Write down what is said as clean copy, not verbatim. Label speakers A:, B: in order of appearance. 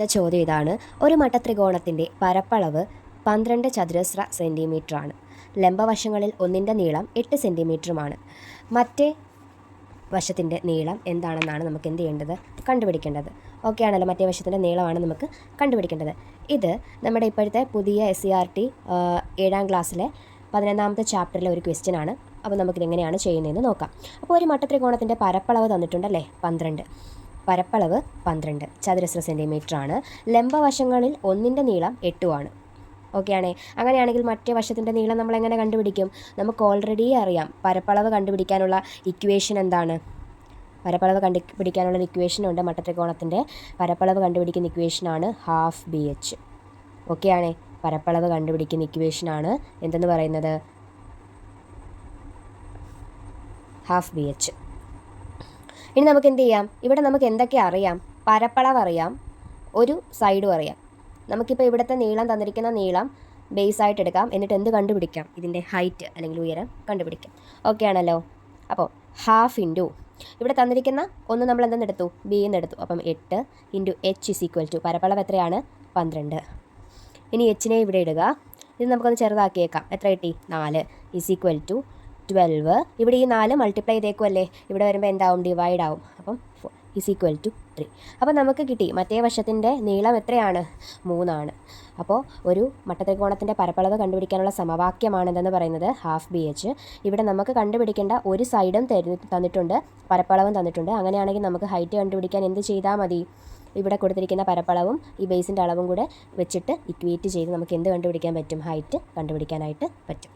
A: ചോദ്യം ഇതാണ്. ഒരു മട്ടത്രികോണത്തിൻ്റെ പരപ്പളവ് 12 ചതുരശ്ര സെൻറ്റിമീറ്ററാണ്. ലംബവശങ്ങളിൽ ഒന്നിൻ്റെ നീളം 8 സെൻറ്റിമീറ്ററുമാണ്. മറ്റേ വശത്തിൻ്റെ നീളം എന്താണെന്നാണ് നമുക്ക് എന്ത് ചെയ്യേണ്ടത്? കണ്ടുപിടിക്കേണ്ടത്. ഓക്കെ ആണല്ലോ, മറ്റേ വശത്തിൻ്റെ നീളമാണ് നമുക്ക് കണ്ടുപിടിക്കേണ്ടത്. ഇത് നമ്മുടെ ഇപ്പോഴത്തെ പുതിയ SCERT 7ാം ക്ലാസ്സിലെ 11ാമത്തെ ചാപ്റ്ററിലെ ഒരു ക്വസ്റ്റ്യൻ ആണ്. അപ്പോൾ നമുക്കിതെങ്ങനെയാണ് ചെയ്യുന്നതെന്ന് നോക്കാം. അപ്പോൾ ഒരു മട്ടത്രികോണത്തിൻ്റെ പരപ്പളവ് തന്നിട്ടുണ്ടല്ലേ, 12. പരപ്പളവ് 12 ചതുരശ്ര സെൻറ്റിമീറ്ററാണ്. ലംബവശങ്ങളിൽ ഒന്നിൻ്റെ നീളം 8 ആണ്. ഓക്കെ ആണേ. അങ്ങനെയാണെങ്കിൽ മറ്റേ വശത്തിൻ്റെ നീളം നമ്മൾ എങ്ങനെ കണ്ടുപിടിക്കും? നമുക്ക് ഓൾറെഡി അറിയാം. പരപ്പളവ് കണ്ടുപിടിക്കാനുള്ള ഇക്വേഷൻ എന്താണ്? പരപ്പളവ് കണ്ടുപിടിക്കാനുള്ള ഇക്വേഷനുണ്ട്. മട്ടത്രികോണത്തിൻ്റെ പരപ്പളവ് കണ്ടുപിടിക്കുന്ന ഇക്വേഷനാണ് ½ ഓക്കെ ആണേ. പരപ്പളവ് കണ്ടുപിടിക്കുന്ന ഇക്വേഷനാണ് എന്തെന്ന് പറയുന്നത്? ½ ഇനി നമുക്ക് എന്ത് ചെയ്യാം? ഇവിടെ നമുക്ക് എന്തൊക്കെ അറിയാം? പരപ്പളവ് അറിയാം, ഒരു സൈഡും അറിയാം. നമുക്കിപ്പോൾ ഇവിടുത്തെ നീളം തന്നിരിക്കുന്ന നീളം ബേസ് ആയിട്ട് എടുക്കാം. എന്നിട്ട് എന്ത് കണ്ടുപിടിക്കാം? ഇതിൻ്റെ ഹൈറ്റ് അല്ലെങ്കിൽ ഉയരം കണ്ടുപിടിക്കാം. ഓക്കെ ആണല്ലോ. അപ്പോൾ ½ ഇൻറ്റു ഇവിടെ തന്നിരിക്കുന്ന ഒന്ന് നമ്മൾ എന്തെന്നെടുത്തു? ബി എന്നെടുത്തു. അപ്പം 8 ഇൻറ്റു H = പരപ്പളവ് എത്രയാണ്? 12. ഇനി എച്ചിനെ ഇവിടെ ഇടുക. ഇത് നമുക്കൊന്ന് ചെറുതാക്കിയേക്കാം. എത്ര കിട്ടി? 4 = 12. ഇവിടെ ഈ 4 മൾട്ടിപ്ലൈ ചെയ്തേക്കുമല്ലേ, ഇവിടെ വരുമ്പോൾ എന്താവും? ഡിവൈഡ് ആവും. അപ്പം = 3. അപ്പോൾ നമുക്ക് കിട്ടി മറ്റേ വശത്തിൻ്റെ നീളം എത്രയാണ്? 3 ആണ്. അപ്പോൾ ഒരു മട്ടത്രികോണത്തിൻ്റെ പരപ്പളവ് കണ്ടുപിടിക്കാനുള്ള സമവാക്യമാണ് എന്തെന്ന് പറയുന്നത്? ½ ഇവിടെ നമുക്ക് കണ്ടുപിടിക്കേണ്ട ഒരു സൈഡും തന്നിട്ടുണ്ട്, പരപ്പളവും തന്നിട്ടുണ്ട്. അങ്ങനെയാണെങ്കിൽ നമുക്ക് ഹൈറ്റ് കണ്ടുപിടിക്കാൻ എന്ത് ചെയ്താൽ മതി? ഇവിടെ കൊടുത്തിരിക്കുന്ന പരപ്പളവും ഈ ബേസിൻ്റെ അളവും കൂടെ വെച്ചിട്ട് ഇക്വേറ്റ് ചെയ്ത് നമുക്ക് എന്ത് കണ്ടുപിടിക്കാൻ പറ്റും? ഹൈറ്റ് കണ്ടുപിടിക്കാനായിട്ട് പറ്റും.